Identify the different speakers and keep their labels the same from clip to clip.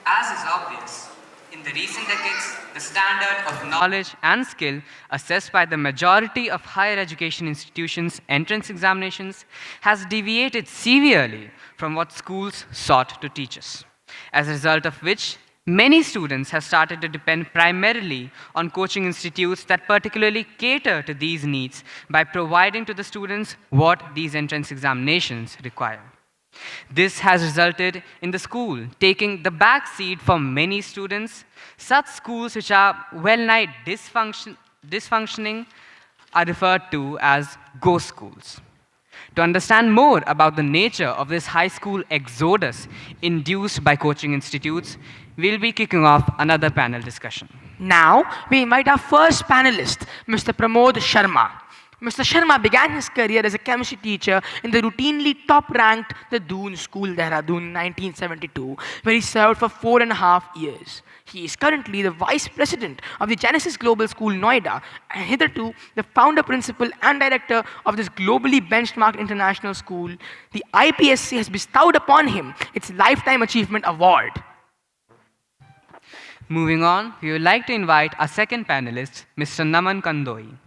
Speaker 1: As is obvious, in the recent decades, the standard of knowledge and skill assessed by the majority of higher education institutions' entrance examinations has deviated severely from what schools sought to teach us. As a result of which, many students have started to depend primarily on coaching institutes that particularly cater to these needs by providing to the students what these entrance examinations require. This has resulted in the school taking the back seat for many students. Such schools which are well-nigh dysfunctioning are referred to as ghost schools. To understand more about the nature of this high school exodus induced by coaching institutes, we'll be kicking off another panel discussion.
Speaker 2: Now, we invite our first panelist, Mr. Pramod Sharma. Mr. Sharma began his career as a chemistry teacher in the routinely top-ranked The Doon School, Dehradun, in 1972, where he served for 4.5 years. He is currently the vice president of the Genesis Global School, Noida, and hitherto the founder, principal, and director of this globally benchmarked international school. The IPSC has bestowed upon him its Lifetime Achievement Award.
Speaker 1: Moving on, we would like to invite our second panelist, Mr. Naman Kandoi.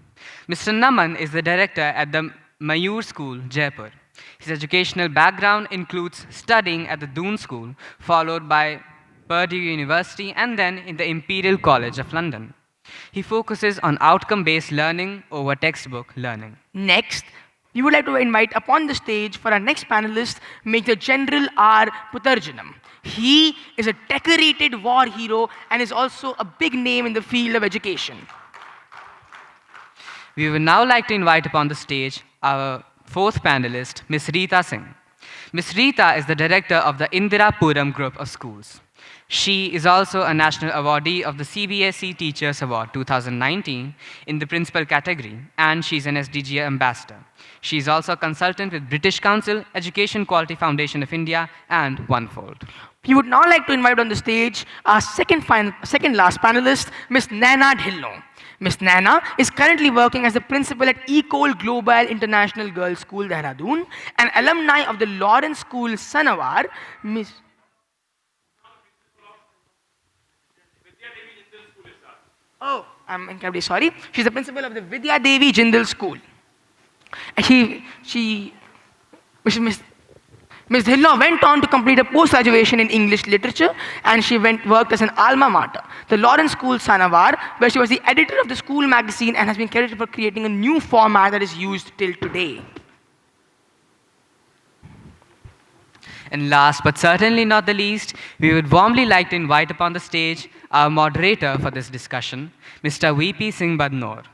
Speaker 1: Mr. Naman is the director at the Mayur School, Jaipur. His educational background includes studying at the Doon School, followed by Purdue University, and then in the Imperial College of London. He focuses on outcome-based learning over textbook learning.
Speaker 2: Next, we would like to invite upon the stage for our next panelist, Major General R. Putharjanam. He is a decorated war hero and is also a big name in the field of education.
Speaker 1: We would now like to invite upon the stage our fourth panelist, Ms. Rita Singh. Ms. Rita is the director of the Indira Puram Group of Schools. She is also a national awardee of the CBSE Teachers Award 2019 in the principal category, and she's an SDG ambassador. She is also a consultant with British Council, Education Quality Foundation of India, and OneFold.
Speaker 2: We would now like to invite on the stage our second last panelist, Ms. Naina Dhillon. Ms. Naina is currently working as a principal at Ecole Global International Girls School, Dehradun, an alumni of the Lawrence School, Sanawar. Ms. Oh, I'm incredibly sorry. She's the principal of the Vidya Devi Jindal School. And Ms. Dhillon went on to complete a post-graduation in English literature, and she worked as an alma mater, the Lawrence School, Sanawar, where she was the editor of the school magazine and has been credited for creating a new format that is used till today.
Speaker 1: And last but certainly not the least, we would warmly like to invite upon the stage our moderator for this discussion, Mr. VP Singh Badnor.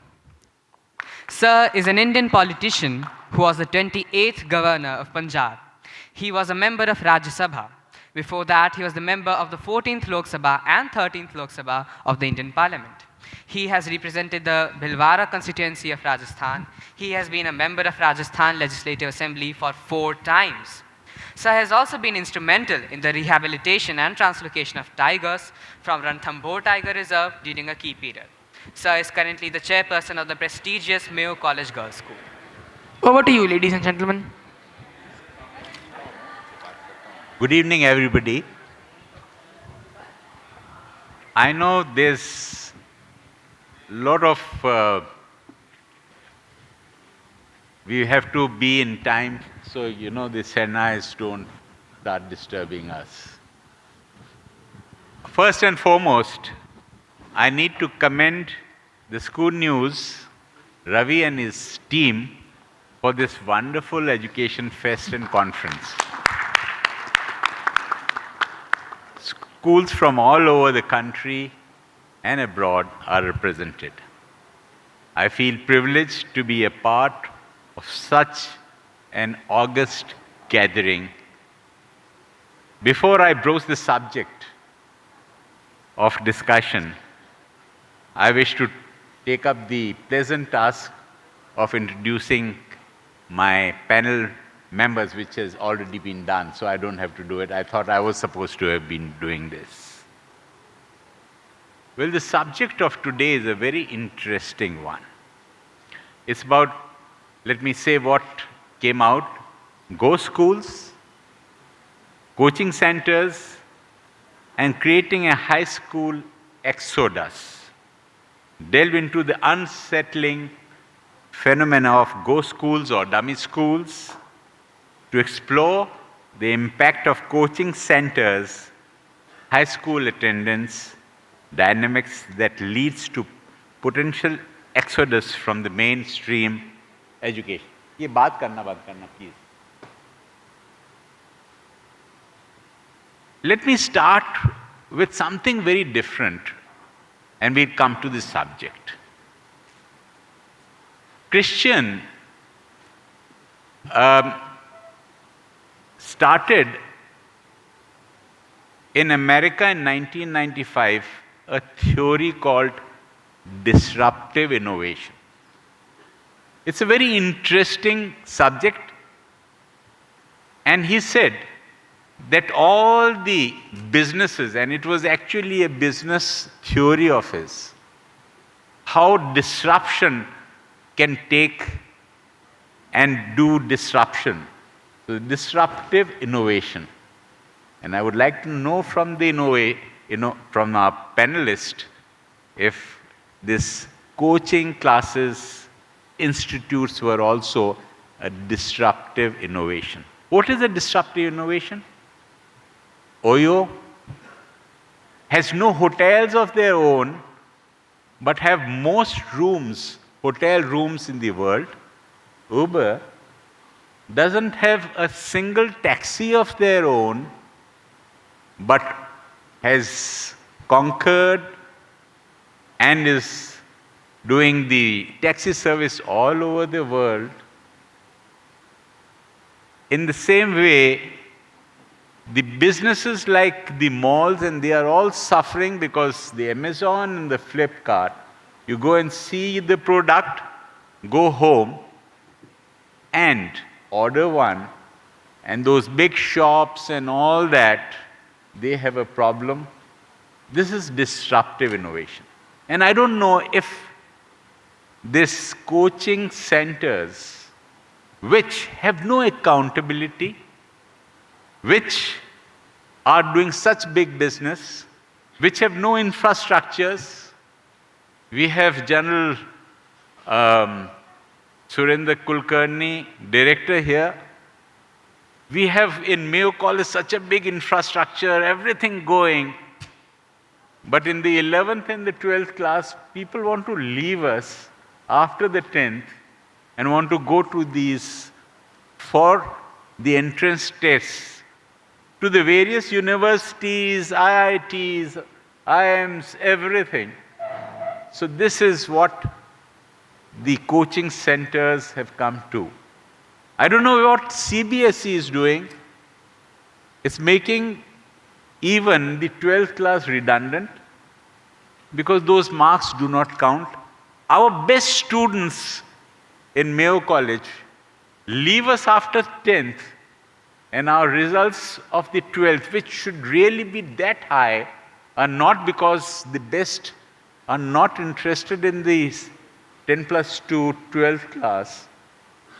Speaker 1: Sir is an Indian politician who was the 28th governor of Punjab. He was a member of Rajya Sabha. Before that, he was the member of the 14th Lok Sabha and 13th Lok Sabha of the Indian Parliament. He has represented the Bhilwara constituency of Rajasthan. He has been a member of Rajasthan Legislative Assembly for 4 times. Sir has also been instrumental in the rehabilitation and translocation of tigers from Ranthambore Tiger Reserve during a key period. Sir is currently the chairperson of the prestigious Mayo College Girls' School.
Speaker 2: Over to you, ladies and gentlemen.
Speaker 3: Good evening, everybody. I know there's a lot of, we have to be in time, so the Sennais don't start disturbing us. First and foremost, I need to commend the School News, Ravi and his team, for this wonderful education fest and conference. Schools from all over the country and abroad are represented. I feel privileged to be a part of such an august gathering. Before I broach the subject of discussion, I wish to take up the pleasant task of introducing my panel members, which has already been done, so I don't have to do it. I thought I was supposed to have been doing this. Well, the subject of today is a very interesting one. It's about, let me say what came out, ghost schools, coaching centers, and creating a high school exodus. Delve into the unsettling phenomena of ghost schools or dummy schools to explore the impact of coaching centers, high school attendance, dynamics that leads to potential exodus from the mainstream education. ये बात करना बंद करना please. Let me start with something very different and we'll come to this subject. Christian started in America in 1995 a theory called disruptive innovation. It's a very interesting subject, and he said that all the businesses, and it was actually a business theory of his, how disruption can take and do disruption. So disruptive innovation. And I would like to know from the from our panelist if this coaching classes institutes were also a disruptive innovation. What is a disruptive innovation? Oyo has no hotels of their own, but have most rooms, hotel rooms in the world. Uber doesn't have a single taxi of their own, but has conquered and is doing the taxi service all over the world. In the same way, the businesses like the malls, and they are all suffering because the Amazon and the Flipkart, you go and see the product, go home and order one, and those big shops and all that, they have a problem. This is disruptive innovation. And I don't know if these coaching centers, which have no accountability, which are doing such big business, which have no infrastructures. We have General Surendra Kulkarni, director here. We have in Mayo College such a big infrastructure, everything going. But in the 11th and the 12th class, people want to leave us after the 10th and want to go to these for the entrance tests to the various universities, IITs, IIMs, everything. So this is what the coaching centers have come to. I don't know what CBSE is doing. It's making even the 12th class redundant because those marks do not count. Our best students in Mayo College leave us after 10th, and our results of the 12th, which should really be that high, are not, because the best are not interested in the 10 plus 2 12th class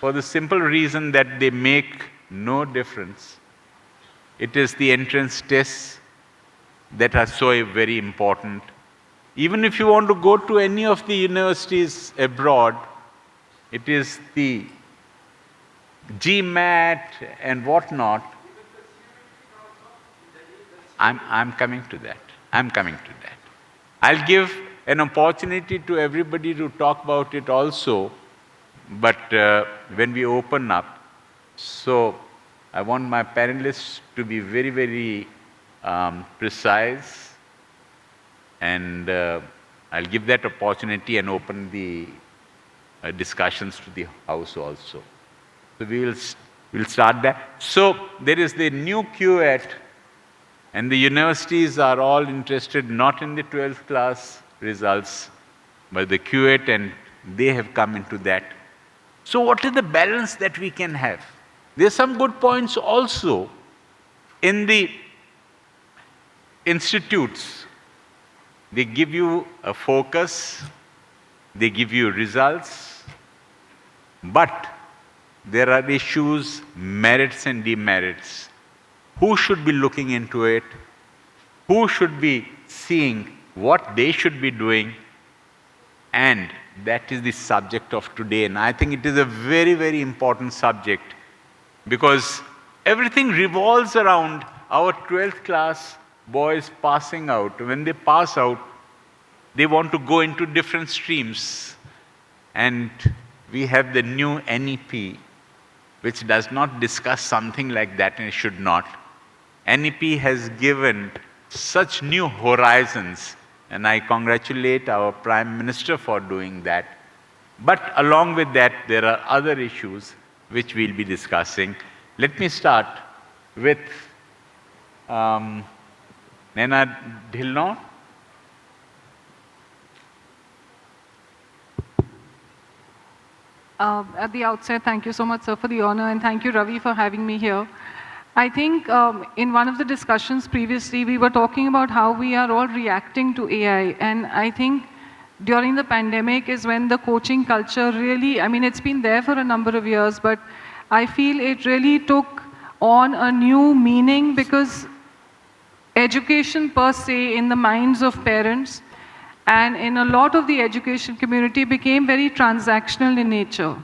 Speaker 3: for the simple reason that they make no difference. It is the entrance tests that are so very important. Even if you want to go to any of the universities abroad, it is the GMAT and whatnot. I'm coming to that. I'll give an opportunity to everybody to talk about it also, but when we open up. So I want my panelists to be very, very precise, and I'll give that opportunity and open the discussions to the house also. So we'll start that. So there is the new QET, and the universities are all interested not in the 12th class results, but the QET, and they have come into that. So what is the balance that we can have? There's some good points also in the institutes. They give you a focus, they give you results, but there are issues, merits and demerits. Who should be looking into it? who should be seeing, what they should be doing, and that is the subject of today. And I think it is a very, very important subject because everything revolves around our 12th class boys passing out. When they pass out, they want to go into different streams. And we have the new NEP, which does not discuss something like that, and it should not. NEP has given such new horizons, and I congratulate our Prime Minister for doing that. But along with that, there are other issues which we'll be discussing. Let me start with Naina Dhillon.
Speaker 4: At the outset, thank you so much, sir, for the honor, and thank you, Ravi, for having me here. I think in one of the discussions previously, we were talking about how we are all reacting to AI, and I think during the pandemic is when the coaching culture really, I mean, it's been there for a number of years, but I feel it really took on a new meaning because education per se in the minds of parents and in a lot of the education community became very transactional in nature.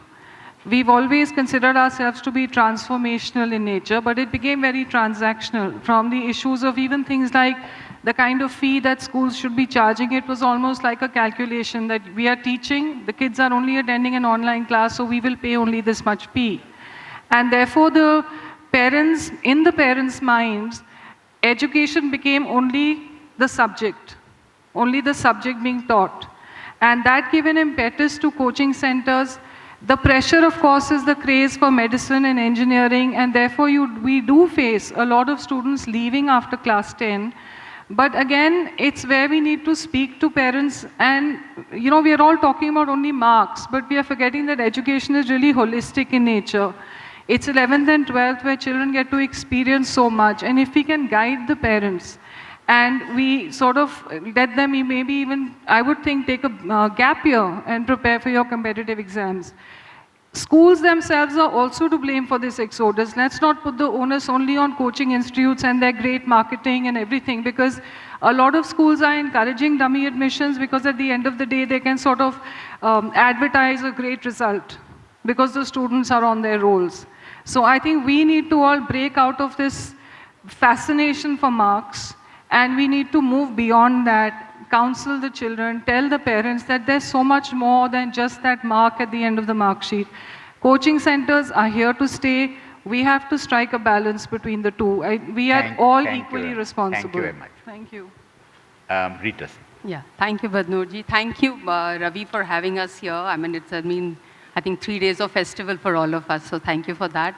Speaker 4: We've always considered ourselves to be transformational in nature, but it became very transactional from the issues of even things like the kind of fee that schools should be charging. It was almost like a calculation that we are teaching, the kids are only attending an online class, so we will pay only this much fee. And therefore the parents, in the parents' minds, education became only the subject being taught. And that gave an impetus to coaching centers. The pressure, of course, is the craze for medicine and engineering, and therefore we do face a lot of students leaving after class 10. But again, it's where we need to speak to parents, and we are all talking about only marks, but we are forgetting that education is really holistic in nature. It's 11th and 12th where children get to experience so much, and if we can guide the parents, and we sort of let them maybe even, I would think, take a gap year and prepare for your competitive exams. Schools themselves are also to blame for this exodus. Let's not put the onus only on coaching institutes and their great marketing and everything, because a lot of schools are encouraging dummy admissions because at the end of the day they can sort of advertise a great result because the students are on their rolls. So I think we need to all break out of this fascination for marks, and we need to move beyond that, counsel the children, tell the parents that there's so much more than just that mark at the end of the mark sheet. Coaching centers are here to stay. We have to strike a balance between the two. We are all equally responsible.
Speaker 3: Thank you very much.
Speaker 4: Thank you.
Speaker 3: Rita.
Speaker 5: Yeah, thank you, Badnoorji. Thank you, Ravi, for having us here. I mean, it's, I think 3 days of festival for all of us, so thank you for that.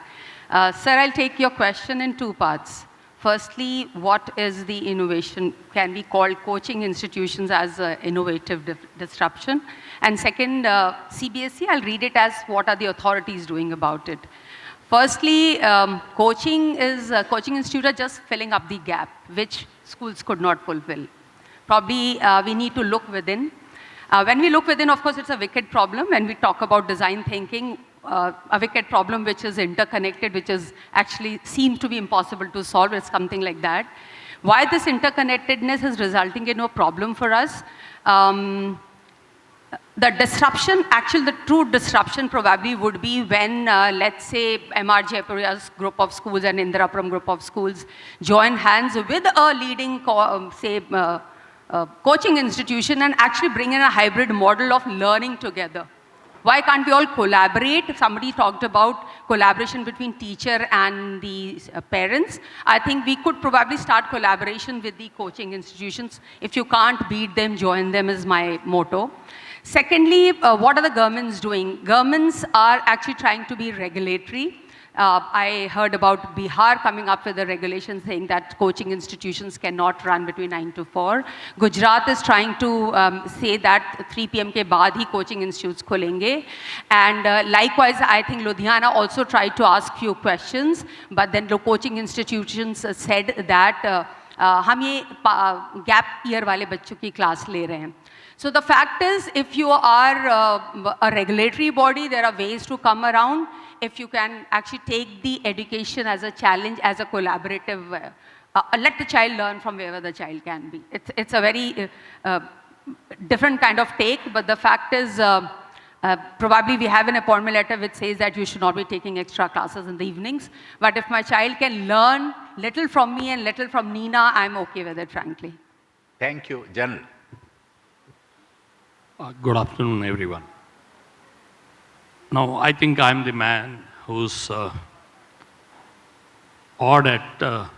Speaker 5: Sir, I'll take your question in 2 parts. Firstly, what is the innovation? Can we call coaching institutions as innovative disruption? And second, CBSE, I'll read it as what are the authorities doing about it. Firstly, coaching institutes are just filling up the gap, which schools could not fulfill. Probably we need to look within. When we look within, of course, it's a wicked problem. When we talk about design thinking, a wicked problem which is interconnected, which is actually seems to be impossible to solve. It's something like that. Why this interconnectedness is resulting in a problem for us? The disruption, actually the true disruption probably would be when, let's say, MR Jaipuria's group of schools and Indirapuram group of schools join hands with a leading, coaching institution and actually bring in a hybrid model of learning together. Why can't we all collaborate? Somebody talked about collaboration between teacher and the parents. I think we could probably start collaboration with the coaching institutions. If you can't beat them, join them is my motto. Secondly, what are the governments doing? Governments are actually trying to be regulatory. I heard about Bihar coming up with a regulation saying that coaching institutions cannot run between 9 to 4. Gujarat is trying to say that 3 p.m. ke baad hi coaching institutes khulenge. And likewise, I think Ludhiana also tried to ask few questions, but then the coaching institutions said that हम ये gap year वाले बच्चों की class ले रहे हैं. So the fact is, if you are a regulatory body, there are ways to come around. If you can actually take the education as a challenge, as a collaborative let the child learn from wherever the child can be. It's a very different kind of take, but the fact is, probably we have an appointment letter which says that you should not be taking extra classes in the evenings. But if my child can learn little from me and little from Nina, I'm okay with it, frankly.
Speaker 3: Thank you. General.
Speaker 6: Good afternoon, everyone. Now, I think I'm the man who's odd at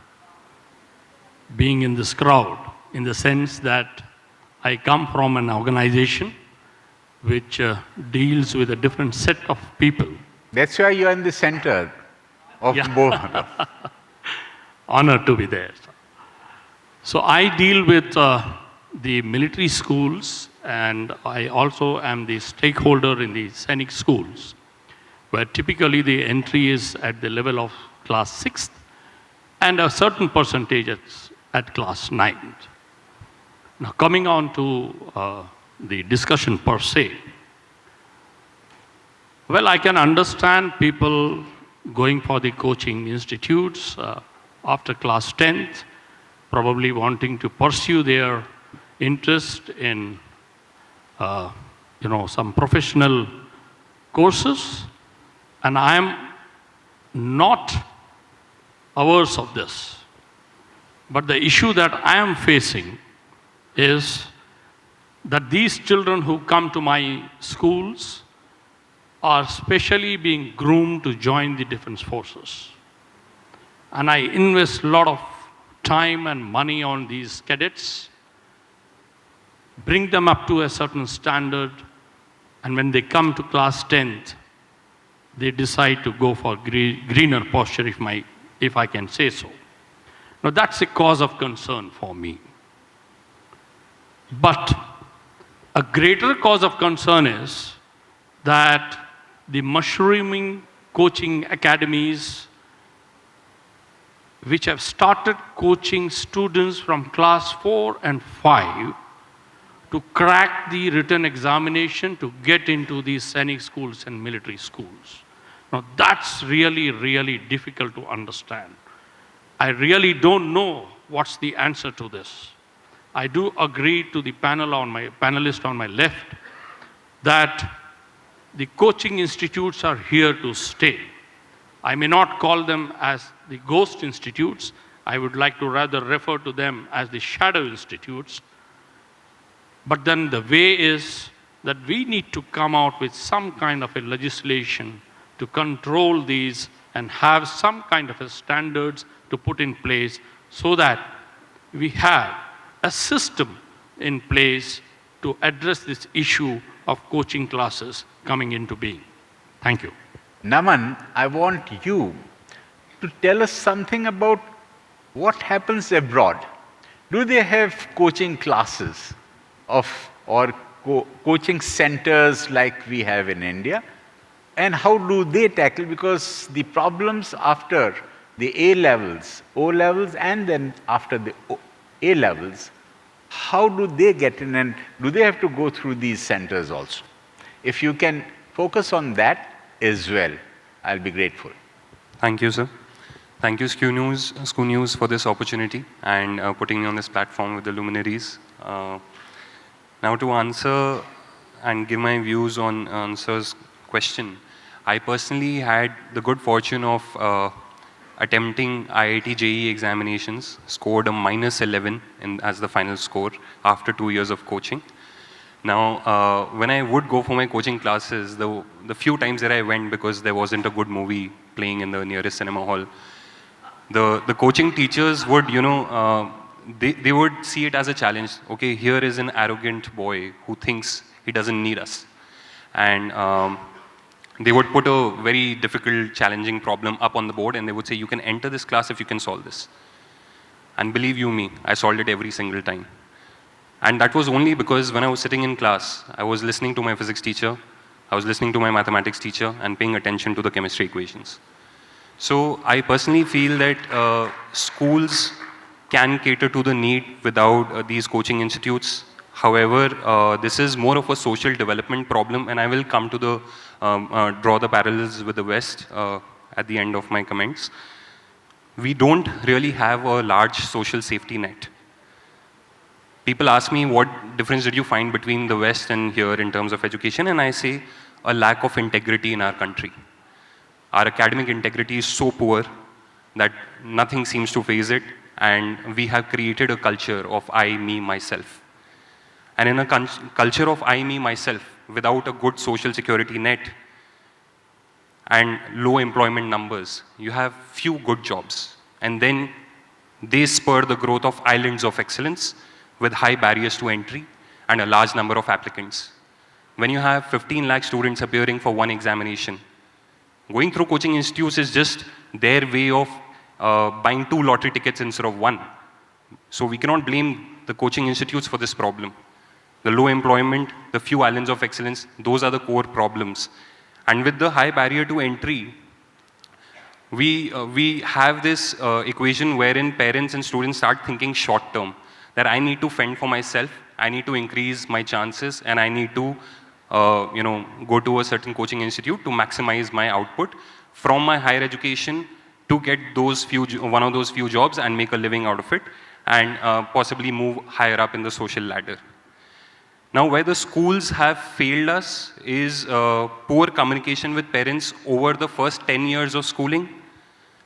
Speaker 6: being in this crowd, in the sense that I come from an organization which deals with a different set of people.
Speaker 3: That's why you're in the center of
Speaker 6: Yeah.
Speaker 3: both.
Speaker 6: Honor to be there. So I deal with the military schools, and I also am the stakeholder in the scenic schools, where typically the entry is at the level of class 6th and a certain percentage at class 9th. Now, coming on to the discussion per se, well, I can understand people going for the coaching institutes after class 10th, probably wanting to pursue their interest in some professional courses, and I am not averse of this. But the issue that I am facing is that these children who come to my schools are specially being groomed to join the defense forces. And I invest a lot of time and money on these cadets, bring them up to a certain standard, and when they come to class 10th, they decide to go for greener posture, if I can say so. Now, that's a cause of concern for me. But a greater cause of concern is that the mushrooming coaching academies, which have started coaching students from class 4 and 5 to crack the written examination to get into these scenic schools and military schools. Now, that's really, really difficult to understand. I really don't know what's the answer to this. I do agree to the panelist on my left that the coaching institutes are here to stay. I may not call them as the ghost institutes. I would like to rather refer to them as the shadow institutes. But then the way is that we need to come out with some kind of a legislation to control these and have some kind of a standards to put in place so that we have a system in place to address this issue of coaching classes coming into being. Thank you.
Speaker 3: Naman, I want you to tell us something about what happens abroad. Do they have coaching classes or coaching centers like we have in India? And how do they tackle? Because the problems after the A levels, O levels, and then after the A levels, how do they get in, and do they have to go through these centers also? If you can focus on that as well, I'll be grateful.
Speaker 7: Thank you, sir. Thank you, SKU News for this opportunity and putting me on this platform with the luminaries. Now, to answer and give my views on sir's question, I personally had the good fortune of attempting IIT JEE examinations, scored a -11 as the final score after 2 years of coaching. Now, when I would go for my coaching classes, the few times that I went because there wasn't a good movie playing in the nearest cinema hall, the coaching teachers would, they would see it as a challenge. Okay, here is an arrogant boy who thinks he doesn't need us. And they would put a very difficult, challenging problem up on the board, and they would say, you can enter this class if you can solve this. And believe you me, I solved it every single time. And that was only because when I was sitting in class, I was listening to my physics teacher, I was listening to my mathematics teacher, and paying attention to the chemistry equations. So I personally feel that schools can cater to the need without these coaching institutes. However, this is more of a social development problem, and I will come to draw the parallels with the West at the end of my comments. we don't really have a large social safety net. People ask me, what difference did you find between the West and here in terms of education? And I say, a lack of integrity in our country. Our academic integrity is so poor that nothing seems to phase it, and we have created a culture of I, me, myself. And in a culture of I, me, myself, without a good social security net and low employment numbers, you have few good jobs. And then they spur the growth of islands of excellence with high barriers to entry and a large number of applicants. When you have 15 lakh students appearing for one examination, going through coaching institutes is just their way of buying 2 lottery tickets instead of 1. So we cannot blame the coaching institutes for this problem. The low employment, the few islands of excellence, those are the core problems. And with the high barrier to entry, we have this equation wherein parents and students start thinking short term, that I need to fend for myself, I need to increase my chances, and I need to go to a certain coaching institute to maximize my output from my higher education to get one of those few jobs and make a living out of it, and possibly move higher up in the social ladder. Now, where the schools have failed us is poor communication with parents over the first 10 years of schooling.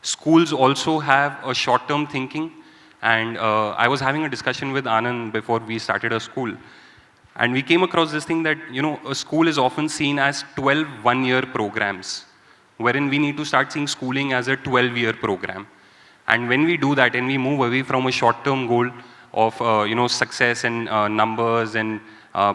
Speaker 7: Schools also have a short-term thinking, and I was having a discussion with Anand before we started our school, and we came across this thing that, a school is often seen as 12 one-year programs, wherein we need to start seeing schooling as a 12-year program. And when we do that and we move away from a short-term goal of, success and numbers and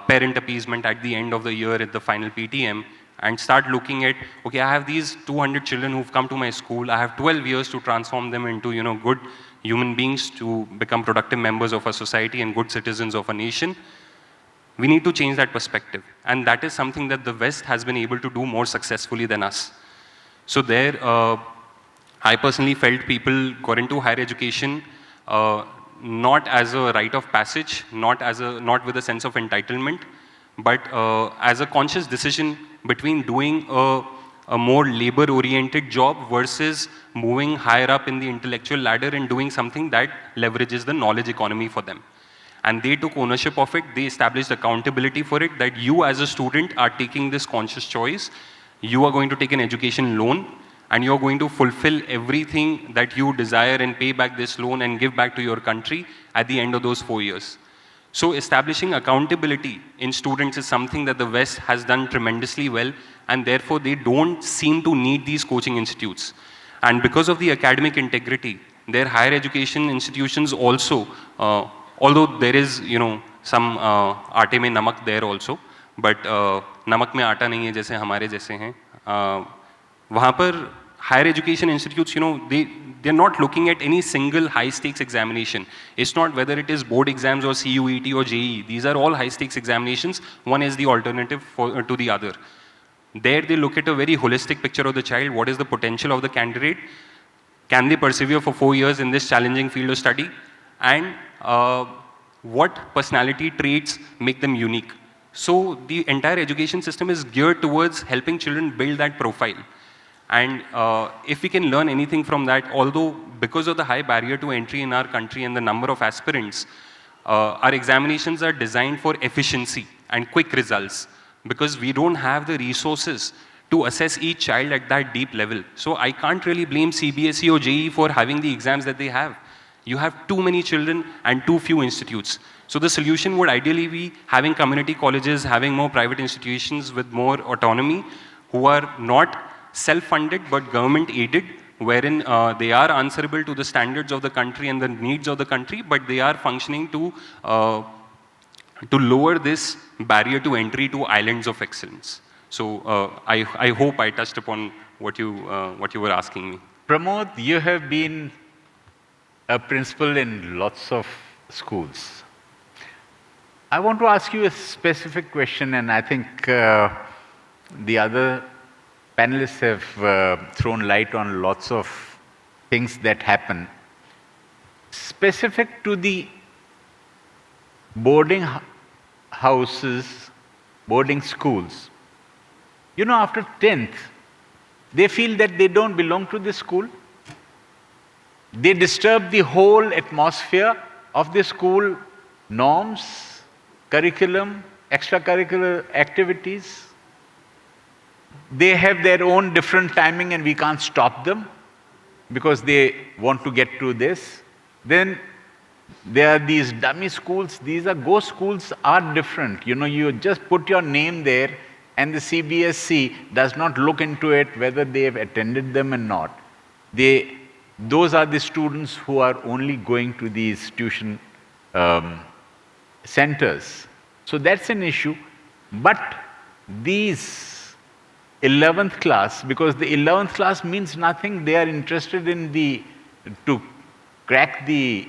Speaker 7: parent appeasement at the end of the year at the final PTM, and start looking at, okay, I have these 200 children who've come to my school, I have 12 years to transform them into, good human beings to become productive members of a society and good citizens of a nation. We need to change that perspective. And that is something that the West has been able to do more successfully than us. So there, I personally felt people got into higher education not as a rite of passage, not with a sense of entitlement, but as a conscious decision between doing a more labor-oriented job versus moving higher up in the intellectual ladder and doing something that leverages the knowledge economy for them. And they took ownership of it, they established accountability for it, that you as a student are taking this conscious choice, you are going to take an education loan, and you're going to fulfill everything that you desire and pay back this loan and give back to your country at the end of those 4 years. So establishing accountability in students is something that the West has done tremendously well, and therefore they don't seem to need these coaching institutes. And because of the academic integrity, their higher education institutions also, although there is, some aate mein namak there also, but namak mein aata nahi hai jaise hamare jaise hain. Wahan par higher education institutes, they're not looking at any single high-stakes examination. It's not whether it is board exams or CUET or JEE. These are all high-stakes examinations. One is the alternative to the other. There they look at a very holistic picture of the child. What is the potential of the candidate? Can they persevere for 4 years in this challenging field of study? And what personality traits make them unique? So the entire education system is geared towards helping children build that profile. And if we can learn anything from that, although because of the high barrier to entry in our country and the number of aspirants, our examinations are designed for efficiency and quick results, because we don't have the resources to assess each child at that deep level. So I can't really blame CBSE or JEE for having the exams that they have. You have too many children and too few institutes. So the solution would ideally be having community colleges, having more private institutions with more autonomy, who are not self-funded but government-aided, wherein they are answerable to the standards of the country and the needs of the country, but they are functioning to lower this barrier to entry to islands of excellence. So I hope I touched upon what you were asking me.
Speaker 3: Pramod, you have been a principal in lots of schools. I want to ask you a specific question, and I think the other panelists have thrown light on lots of things that happen. Specific to the boarding houses, boarding schools, after 10th, they feel that they don't belong to the school. They disturb the whole atmosphere of the school, norms, curriculum, extracurricular activities. They have their own different timing and we can't stop them because they want to get to this. Then there are these dummy schools. These are ghost schools are different. You know, you just put your name there and the CBSE does not look into it whether they have attended them or not. Those are the students who are only going to these tuition centers. So that's an issue. But these 11th class, because the 11th class means nothing, they are interested in to crack the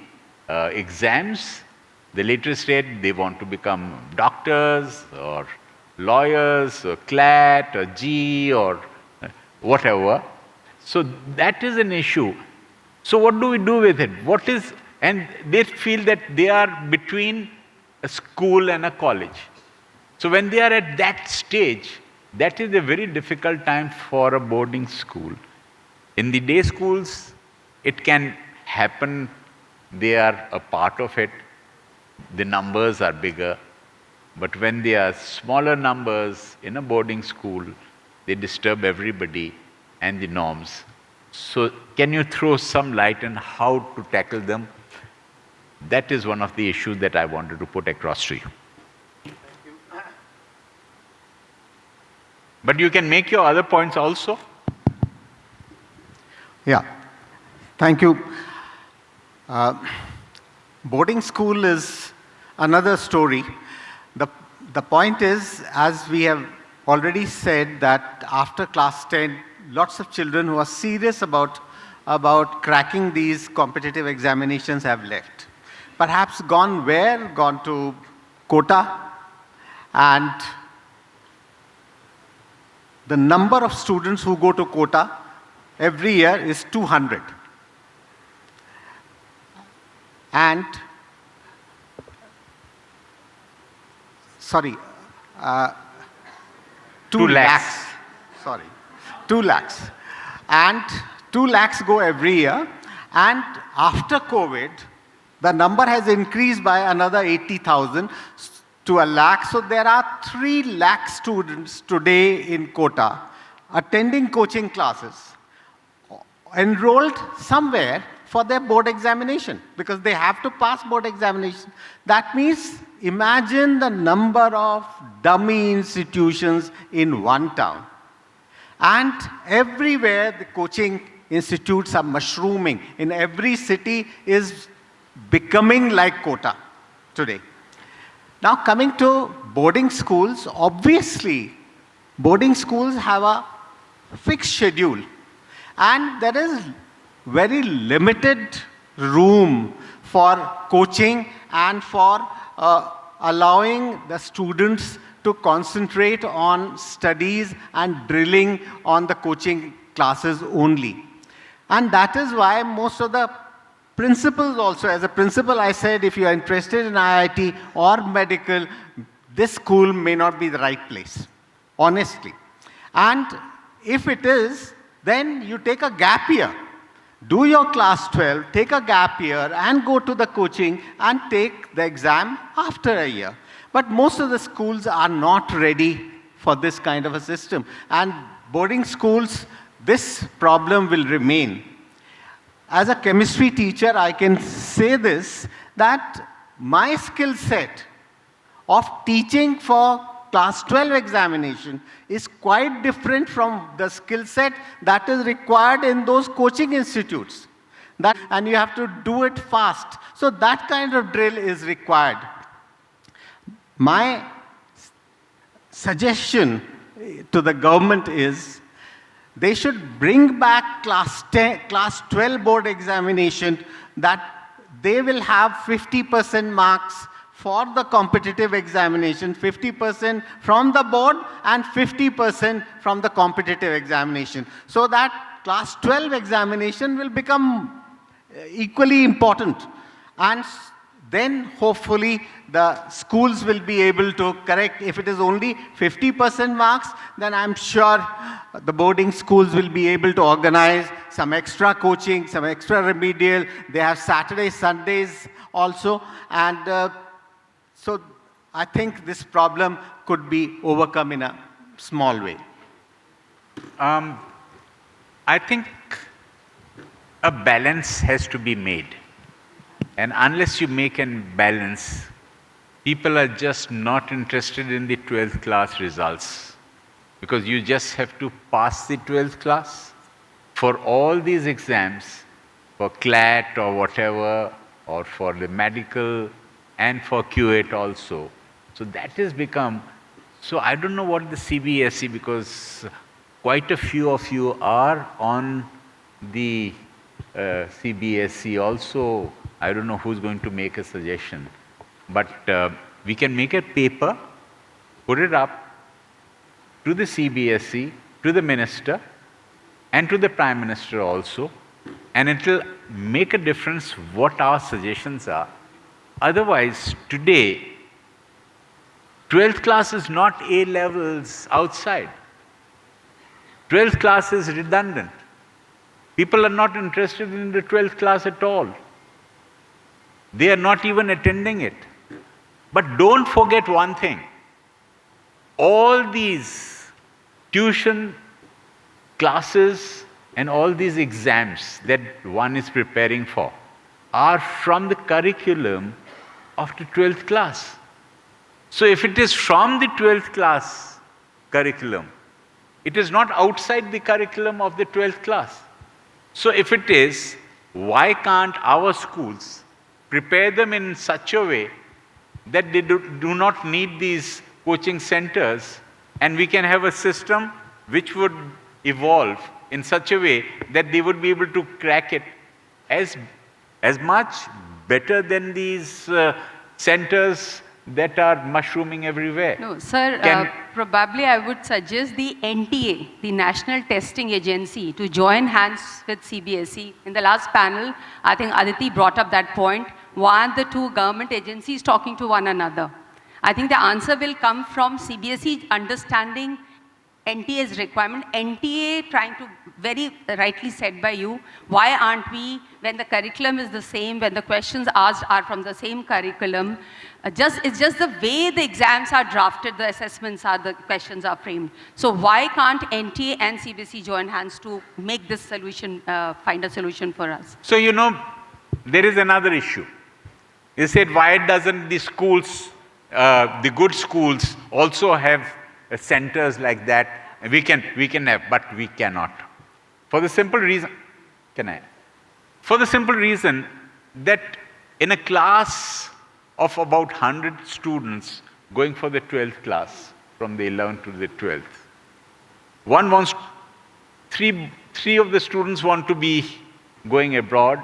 Speaker 3: exams. The later state, they want to become doctors or lawyers or CLAT or G or whatever. So that is an issue. So what do we do with it? And they feel that they are between a school and a college. So when they are at that stage, that is a very difficult time for a boarding school. In the day schools, it can happen, they are a part of it, the numbers are bigger. But when they are smaller numbers in a boarding school, they disturb everybody and the norms. So can you throw some light on how to tackle them? That is one of the issues that I wanted to put across to you. Thank you. But you can make your other points also.
Speaker 8: Yeah, thank you. Boarding school is another story. The point is, as we have already said, that after class 10, lots of children who are serious about cracking these competitive examinations have left. Perhaps gone where? Gone to Kota, and the number of students who go to Kota every year is 200. And, sorry, 2 lakhs. Sorry, 2 lakhs. And 2 lakhs go every year. And after COVID, the number has increased by another 80,000 to 1 lakh. So there are 3 lakh students today in Kota attending coaching classes, enrolled somewhere for their board examination because they have to pass board examination. That means imagine the number of dummy institutions in one town. And everywhere the coaching institutes are mushrooming. In every city is becoming like Kota today. Now coming to boarding schools, obviously boarding schools have a fixed schedule and there is very limited room for coaching and for allowing the students to concentrate on studies and drilling on the coaching classes only. And that is why most of the principals also, as a principal I said, if you are interested in IIT or medical, this school may not be the right place, honestly. And if it is, then you take a gap year. Do your class 12, take a gap year and go to the coaching and take the exam after a year. But most of the schools are not ready for this kind of a system. And boarding schools, this problem will remain. As a chemistry teacher, I can say this, that my skill set of teaching for class 12 examination is quite different from the skill set that is required in those coaching institutes. And you have to do it fast. So that kind of drill is required. My suggestion to the government is they should bring back class 12 board examination, that they will have 50% marks for the competitive examination, 50% from the board and 50% from the competitive examination. So that class 12 examination will become equally important. And then hopefully the schools will be able to correct. If it is only 50% marks, then I'm sure the boarding schools will be able to organize some extra coaching, some extra remedial. They have Saturdays, Sundays also. And so I think this problem could be overcome in a small way.
Speaker 3: I think a balance has to be made. And unless you make a balance, people are just not interested in the 12th class results. Because you just have to pass the 12th class. For all these exams, for CLAT or whatever, or for the medical, and for QAT also. So that has become, so I don't know what the CBSE, because quite a few of you are on the CBSE also. I don't know who's going to make a suggestion. But we can make a paper, put it up to the CBSE, to the minister, and to the Prime Minister also, and it will make a difference what our suggestions are. Otherwise, today, 12th class is not A levels outside. 12th class is redundant. People are not interested in the 12th class at all. They are not even attending it. But don't forget one thing. All these tuition classes and all these exams that one is preparing for are from the curriculum of the 12th class. So if it is from the 12th class curriculum, it is not outside the curriculum of the 12th class. So if it is, why can't our schools prepare them in such a way that they do not need these coaching centers, and we can have a system which would evolve in such a way that they would be able to crack it as much better than these centers that are mushrooming everywhere.
Speaker 5: No, sir, probably I would suggest the NTA, the National Testing Agency, to join hands with CBSE. In the last panel, I think Aditi brought up that point. Why aren't the two government agencies talking to one another? I think the answer will come from CBSE understanding NTA's requirement. NTA trying to, very rightly said by you, why aren't we, when the curriculum is the same, when the questions asked are from the same curriculum, it's just the way the exams are drafted, the assessments are, the questions are framed. So why can't NTA and CBSE join hands to make this solution, find a solution for us?
Speaker 3: So, you know, there is another issue. You said, why doesn't the schools, the good schools also have centers like that? We can have, but we cannot. For the simple reason, For the simple reason that in a class of about 100 students going for the 12th class, from the 11th to the 12th, three of the students want to be going abroad,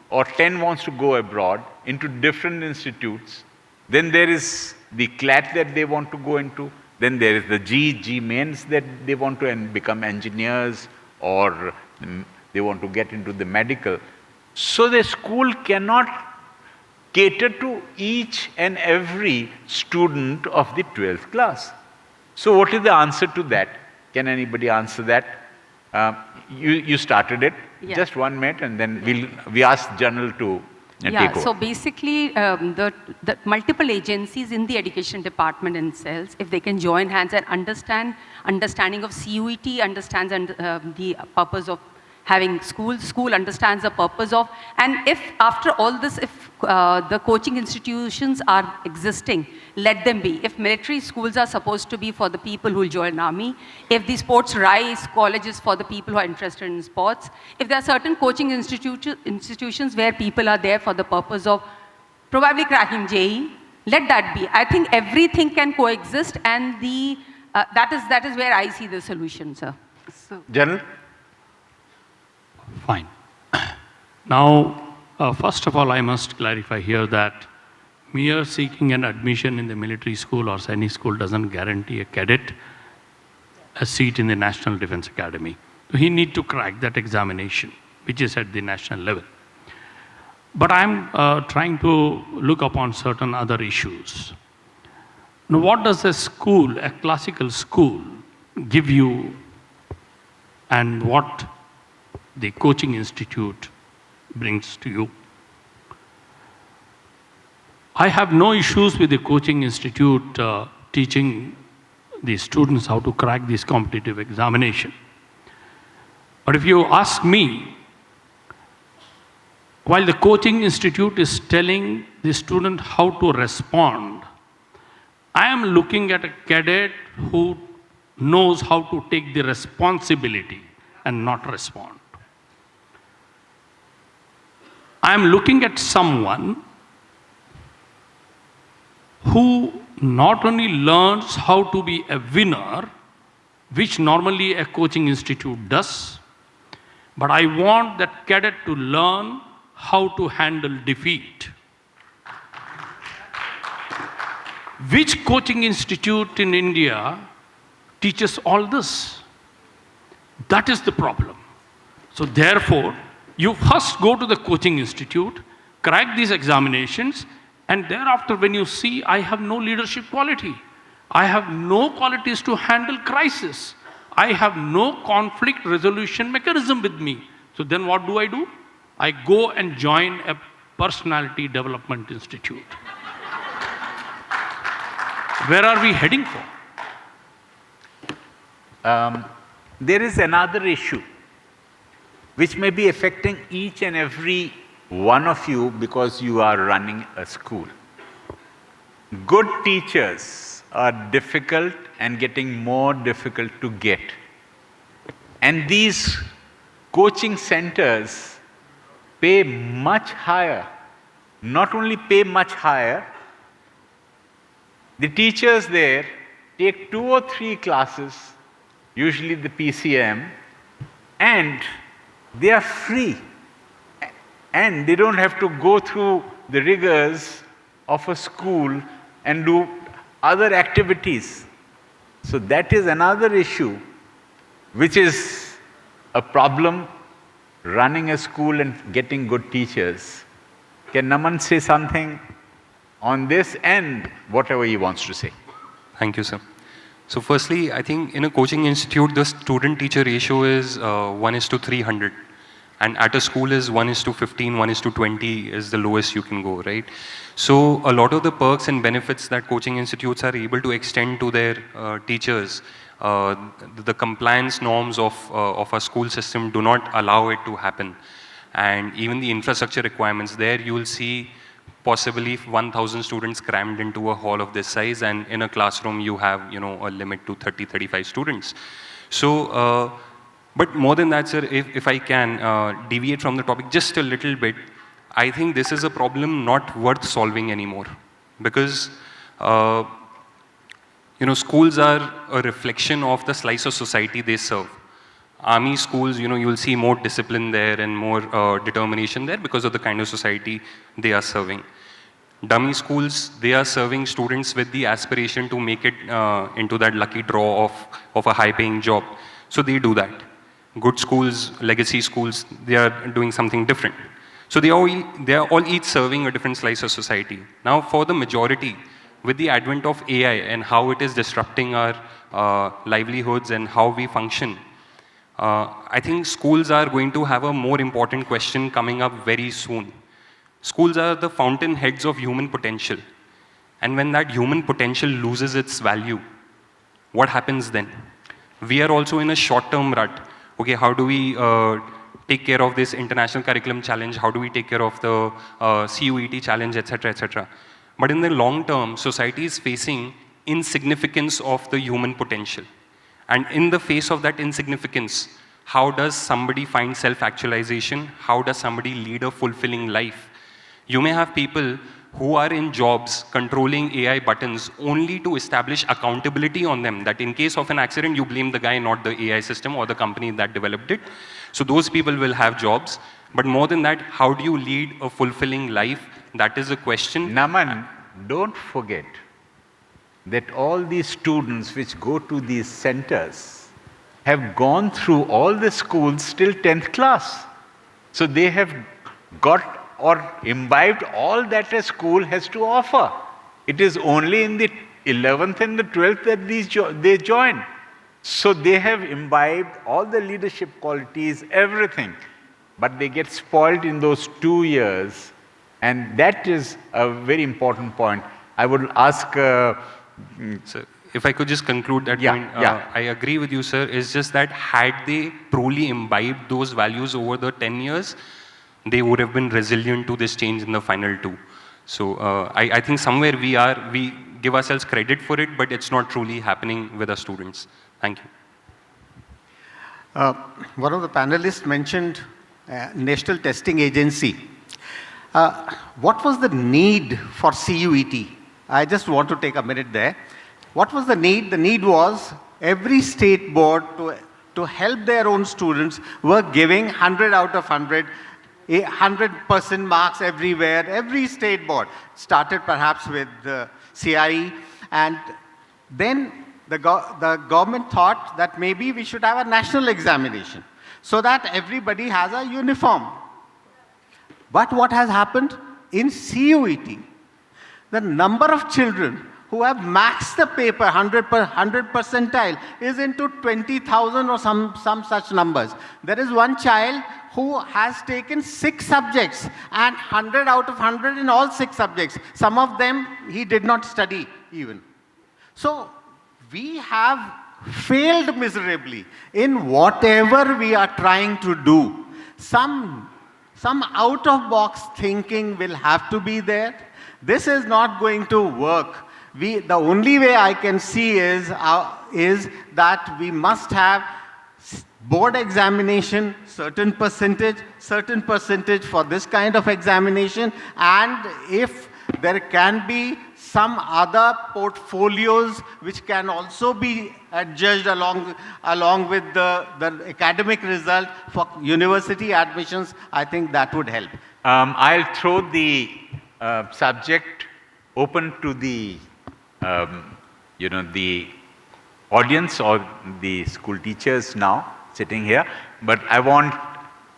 Speaker 3: or 10 wants to go abroad into different institutes. Then there is the CLAT that they want to go into. Then there is the G mains that they want to become engineers, or they want to get into the medical. So the school cannot cater to each and every student of the 12th class. So what is the answer to that? Can anybody answer that? You started it.
Speaker 5: Yeah.
Speaker 3: Just 1 minute, and then we ask General to take over.
Speaker 5: So basically, the multiple agencies in the education department themselves, if they can join hands and understanding of CUET, understands the purpose of having school understands the purpose of, and if after all this, if the coaching institutions are existing, let them be. If military schools are supposed to be for the people who will join army, if the sports rise colleges for the people who are interested in sports, if there are certain coaching institutions where people are there for the purpose of probably cracking JEE, let that be. I think everything can coexist, and that is where I see the solution, sir.
Speaker 4: So,
Speaker 3: General?
Speaker 6: Fine. Now, first of all, I must clarify here that mere seeking an admission in the military school or Sainik school doesn't guarantee a cadet a seat in the National Defense Academy. He needs to crack that examination, which is at the national level. But I'm trying to look upon certain other issues. Now, what does a school, a classical school, give you, and what the coaching institute brings to you? I have no issues with the coaching institute teaching the students how to crack this competitive examination. But if you ask me, while the coaching institute is telling the student how to respond, I am looking at a cadet who knows how to take the responsibility and not respond. I am looking at someone who not only learns how to be a winner, which normally a coaching institute does, but I want that cadet to learn how to handle defeat. Which coaching institute in India teaches all this? That is the problem. So therefore, you first go to the coaching institute, crack these examinations, and thereafter when you see, I have no leadership quality, I have no qualities to handle crisis, I have no conflict resolution mechanism with me. So then what do? I go and join a personality development institute. Where are we heading for?
Speaker 3: There is another issue which may be affecting each and every one of you because you are running a school. Good teachers are difficult and getting more difficult to get. And these coaching centers pay much higher. Not only pay much higher, the teachers there take 2 or 3 classes, usually the PCM, and they are free. And they don't have to go through the rigors of a school and do other activities. So that is another issue, which is a problem running a school and getting good teachers. Can Naman say something on this and whatever he wants to say?
Speaker 7: Thank you, sir. So firstly, I think in a coaching institute, the student-teacher ratio is 1:300. And at a school is 1:15, 1:20 is the lowest you can go, right? So a lot of the perks and benefits that coaching institutes are able to extend to their teachers, the compliance norms of a school system do not allow it to happen. And even the infrastructure requirements there, you will see possibly 1,000 students crammed into a hall of this size, and in a classroom you have, a limit to 30, 35 students. So, but more than that, sir, if I can deviate from the topic just a little bit, I think this is a problem not worth solving anymore. Because, schools are a reflection of the slice of society they serve. Army schools, you'll see more discipline there and more determination there because of the kind of society they are serving. Dummy schools, they are serving students with the aspiration to make it into that lucky draw of a high-paying job. So they do that. Good schools, legacy schools, they are doing something different. So they are all each serving a different slice of society. Now for the majority, with the advent of AI and how it is disrupting our livelihoods and how we function, I think schools are going to have a more important question coming up very soon. Schools are the fountainheads of human potential. And when that human potential loses its value, what happens then? We are also in a short-term rut. Okay, how do we take care of this international curriculum challenge? How do we take care of the CUET challenge, etc., etc.? But in the long term, society is facing insignificance of the human potential. And in the face of that insignificance, how does somebody find self-actualization? How does somebody lead a fulfilling life? You may have people who are in jobs controlling AI buttons only to establish accountability on them, that in case of an accident, you blame the guy, not the AI system or the company that developed it. So those people will have jobs. But more than that, how do you lead a fulfilling life? That is a question.
Speaker 3: Naman, don't forget that all these students which go to these centers have gone through all the schools till 10th class. So they have got or imbibed all that a school has to offer. It is only in the 11th and the 12th that they join. So they have imbibed all the leadership qualities, everything. But they get spoiled in those 2 years. And that is a very important point. I would ask...
Speaker 7: Sir, if I could just conclude that
Speaker 3: Yeah,
Speaker 7: point.
Speaker 3: yeah.
Speaker 7: I agree with you, sir. It's just that had they truly imbibed those values over the 10 years, they would have been resilient to this change in the final 2. So I think somewhere we give ourselves credit for it, but it's not truly happening with our students. Thank you.
Speaker 8: One of the panelists mentioned National Testing Agency. What was the need for CUET? I just want to take a minute there. What was the need? The need was every state board to help their own students were giving 100 out of 100, 100% marks everywhere. Every state board started perhaps with CIE, and then the government thought that maybe we should have a national examination so that everybody has a uniform. But what has happened in CUET, the number of children who have maxed the paper 100 percentile is into 20,000 or some such numbers. There is one child who has taken 6 subjects and 100 out of 100 in all 6 subjects. Some of them he did not study even. So we have failed miserably in whatever we are trying to do. Some out-of-box thinking will have to be there. This is not going to work. The only way I can see is that we must have board examination, certain percentage for this kind of examination, and if there can be some other portfolios which can also be judged along with the academic result for university admissions, I think that would help.
Speaker 3: I'll throw the subject open to the the audience or the school teachers now sitting here, but I want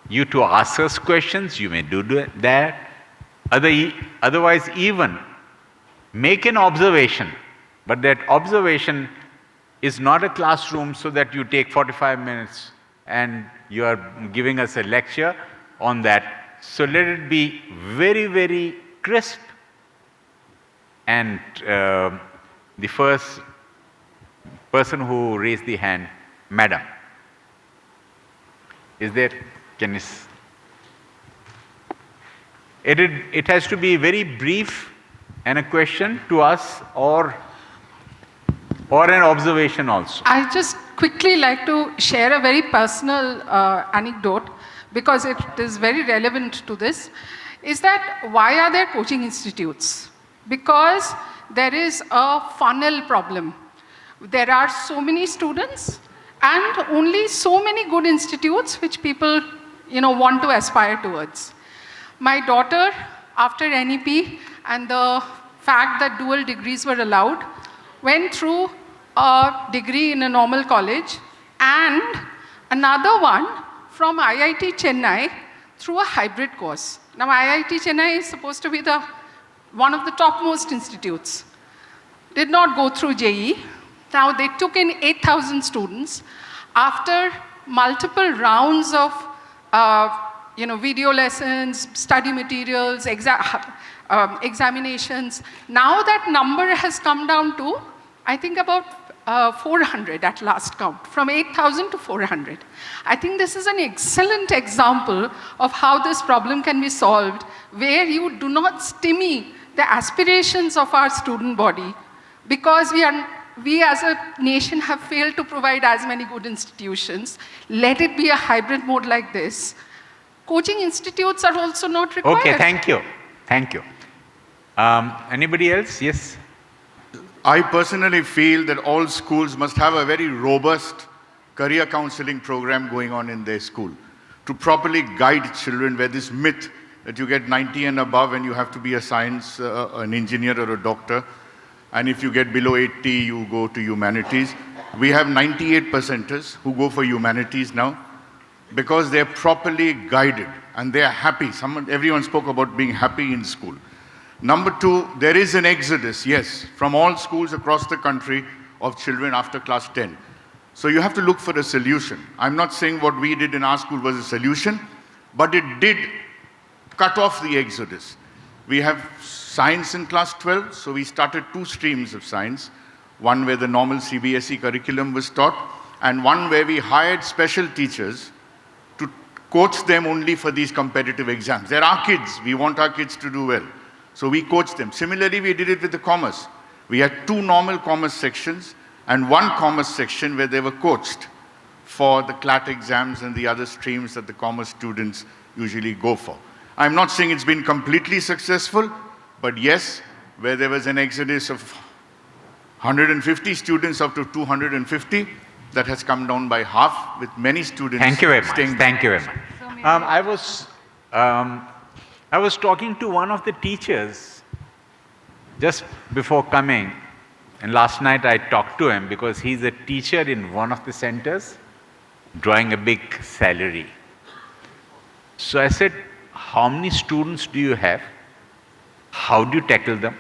Speaker 3: you to ask us questions. You may do that. Otherwise, even make an observation, but that observation is not a classroom so that you take 45 minutes and you are giving us a lecture on that. So let it be very, very crisp. And the first person who raised the hand, Madam. Is there? Can you? It has to be very brief and a question to us or an observation also.
Speaker 9: I just quickly like to share a very personal anecdote because it is very relevant to this, is that why are there coaching institutes? Because there is a funnel problem. There are so many students and only so many good institutes which people want to aspire towards. My daughter, after NEP and the fact that dual degrees were allowed, went through a degree in a normal college and another one from IIT Chennai through a hybrid course. Now IIT Chennai is supposed to be one of the topmost institutes. Did not go through JEE. Now they took in 8,000 students after multiple rounds of video lessons, study materials, examinations. Now that number has come down to, I think, about 400 at last count, from 8,000 to 400. I think this is an excellent example of how this problem can be solved, where you do not stymie the aspirations of our student body, because we as a nation have failed to provide as many good institutions. Let it be a hybrid mode like this. Coaching institutes are also not required.
Speaker 3: Okay, thank you. Thank you. Anybody else? Yes.
Speaker 10: I personally feel that all schools must have a very robust career counseling program going on in their school to properly guide children, where this myth that you get 90 and above and you have to be a science, an engineer or a doctor, and if you get below 80, you go to humanities. We have 98 percenters who go for humanities now. because they're properly guided and they're happy. Everyone spoke about being happy in school. Number two, there is an exodus, yes, from all schools across the country of children after class 10. So you have to look for a solution. I'm not saying what we did in our school was a solution, but it did cut off the exodus. We have science in class 12, so we started 2 streams of science. One where the normal CBSE curriculum was taught, and one where we hired special teachers to coach them only for these competitive exams. They're our kids. We want our kids to do well. So we coached them. Similarly, we did it with the commerce. We had 2 normal commerce sections and 1 commerce section where they were coached for the CLAT exams and the other streams that the commerce students usually go for. I'm not saying it's been completely successful, but yes, where there was an exodus of 150 students up to 250, that has come down by half, with many students
Speaker 3: Thank you very much.
Speaker 10: staying
Speaker 3: Thank you very much. I was talking to one of the teachers just before coming, and last night I talked to him because he's a teacher in one of the centers, drawing a big salary. So I said, how many students do you have? How do you tackle them?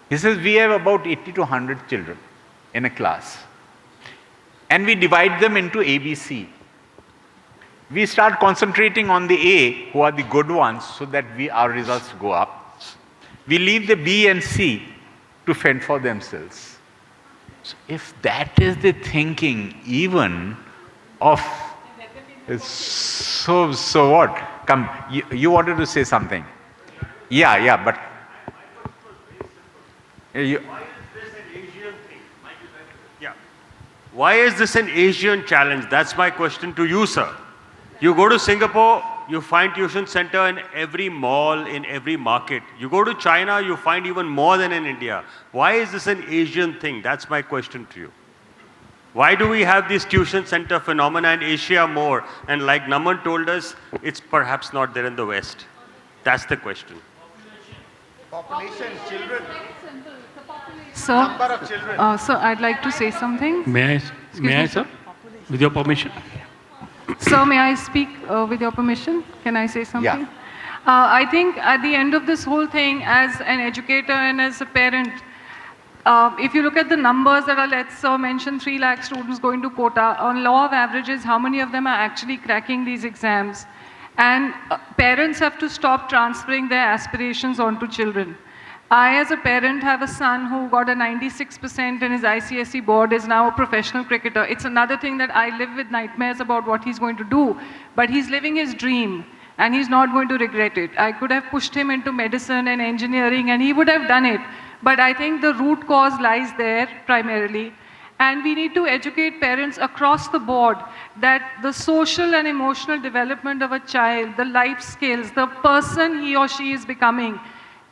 Speaker 3: He says, we have about 80 to 100 children in a class. And we divide them into A, B, C. We start concentrating on the A, who are the good ones, so that our results go up. We leave the B and C to fend for themselves. So if that is the thinking even of, so what? Come, you wanted to say something. Yeah, but
Speaker 11: why is this an Asian challenge? That's my question to you, sir. You go to Singapore, you find tuition center in every mall, in every market. You go to China, you find even more than in India. Why is this an Asian thing? That's my question to you. Why do we have this tuition center phenomena in Asia more? And like Naman told us, it's perhaps not there in the West. That's the question.
Speaker 8: Population, children.
Speaker 4: So,
Speaker 8: Number of children.
Speaker 4: so I'd like to say something.
Speaker 6: May I, sir? With your permission.
Speaker 4: So may I speak with your permission? Can I say something?
Speaker 3: Yeah.
Speaker 4: I think at the end of this whole thing, as an educator and as a parent, if you look at the numbers that are, let's mention 3 lakh students going to quota, on law of averages, how many of them are actually cracking these exams? And parents have to stop transferring their aspirations onto children. I, as a parent, have a son who got a 96% in his ICSE board, is now a professional cricketer. It's another thing that I live with nightmares about what he's going to do. But he's living his dream, and he's not going to regret it. I could have pushed him into medicine and engineering, and he would have done it. But I think the root cause lies there primarily. And we need to educate parents across the board that the social and emotional development of a child, the life skills, the person he or she is becoming,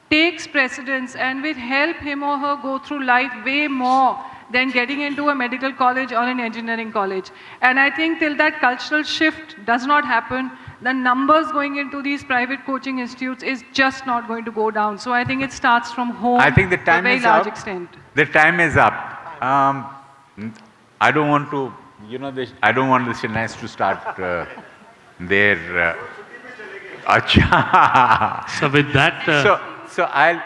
Speaker 4: takes precedence and will help him or her go through life way more than getting into a medical college or an engineering college. And I think till that cultural shift does not happen, the numbers going into these private coaching institutes is just not going to go down. So I think it starts from home
Speaker 3: I think the time
Speaker 4: to a very
Speaker 3: is
Speaker 4: large
Speaker 3: up.
Speaker 4: extent.
Speaker 3: The time is up. I don't want to, I don't want the Chennais to start their.
Speaker 6: So with that.
Speaker 3: So I'll.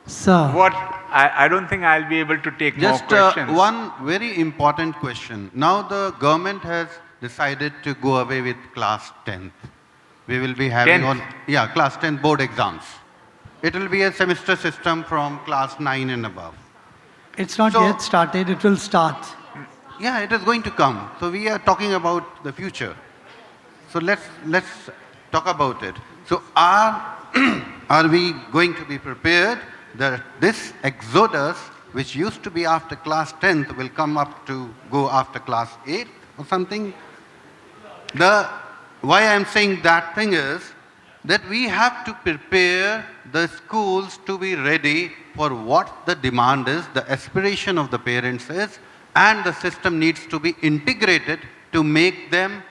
Speaker 12: Sir.
Speaker 3: What? I don't think I'll be able to take
Speaker 13: Just
Speaker 3: more questions.
Speaker 13: one very important question. Now the government has decided to go away with class 10th. We will be having
Speaker 3: 10th?
Speaker 13: class 10 board exams. It will be a semester system from class 9 and above.
Speaker 12: It's not yet started, it will start.
Speaker 13: Yeah, it is going to come. So we are talking about the future. So let's talk about it. So are we going to be prepared that this exodus, which used to be after class 10th, will come up to go after class 8 or something? Why I'm saying that thing is that we have to prepare the schools to be ready for what the demand is, the aspiration of the parents is, and the system needs to be integrated to make them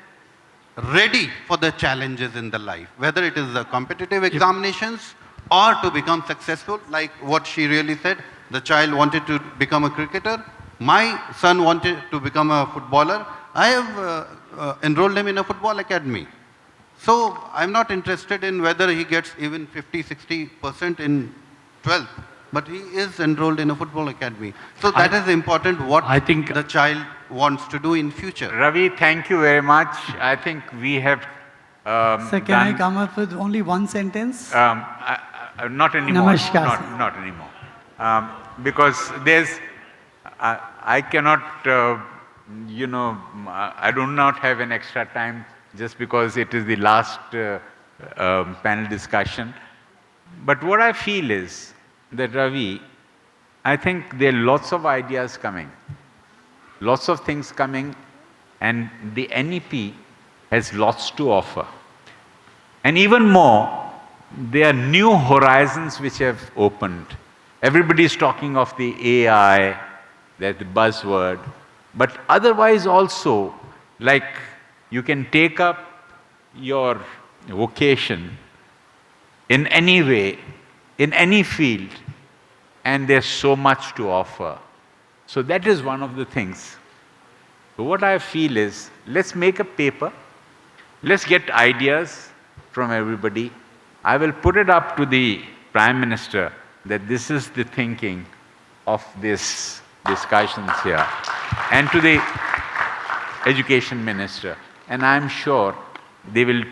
Speaker 13: ready for the challenges in the life, whether it is the competitive examinations or to become successful, like what she really said. The child wanted to become a cricketer. my son wanted to become a footballer, I have enrolled him in a football academy. So I'm not interested in whether he gets even 50, 60% in 12th, but he is enrolled in a football academy. So that is important, what I think the child wants to do in future.
Speaker 3: Ravi, thank you very much. I think we have
Speaker 12: Sir, can I come up with only one sentence?
Speaker 3: not anymore.
Speaker 12: Namaskar.
Speaker 3: Not anymore. Because there's, I cannot, I do not have an extra time just because it is the last panel discussion. But what I feel is that, Ravi, I think there are lots of ideas coming, lots of things coming, and the NEP has lots to offer. And even more, there are new horizons which have opened. Everybody is talking of the AI, that's the buzzword, but otherwise also, like you can take up your vocation in any way, in any field, and there's so much to offer. So that is one of the things. So what I feel is, let's make a paper, let's get ideas from everybody. I will put it up to the Prime Minister that this is the thinking of this discussions here, and to the Education Minister. And I'm sure they will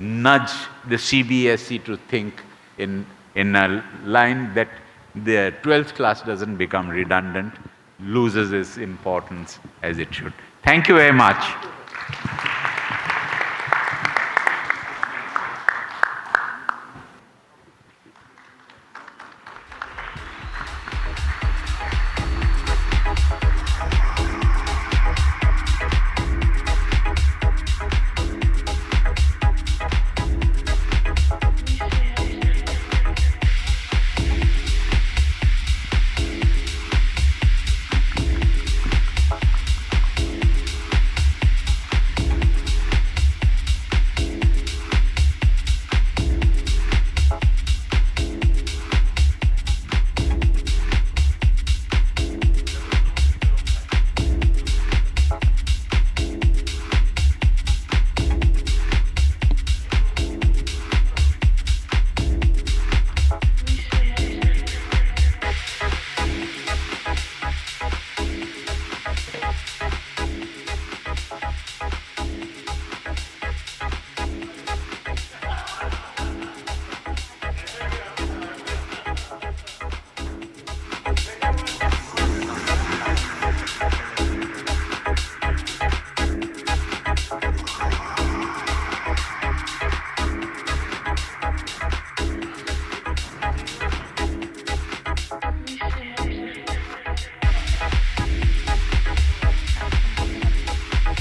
Speaker 3: nudge the CBSE to think in a line that the 12th class doesn't become redundant, loses its importance as it should. Thank you very much.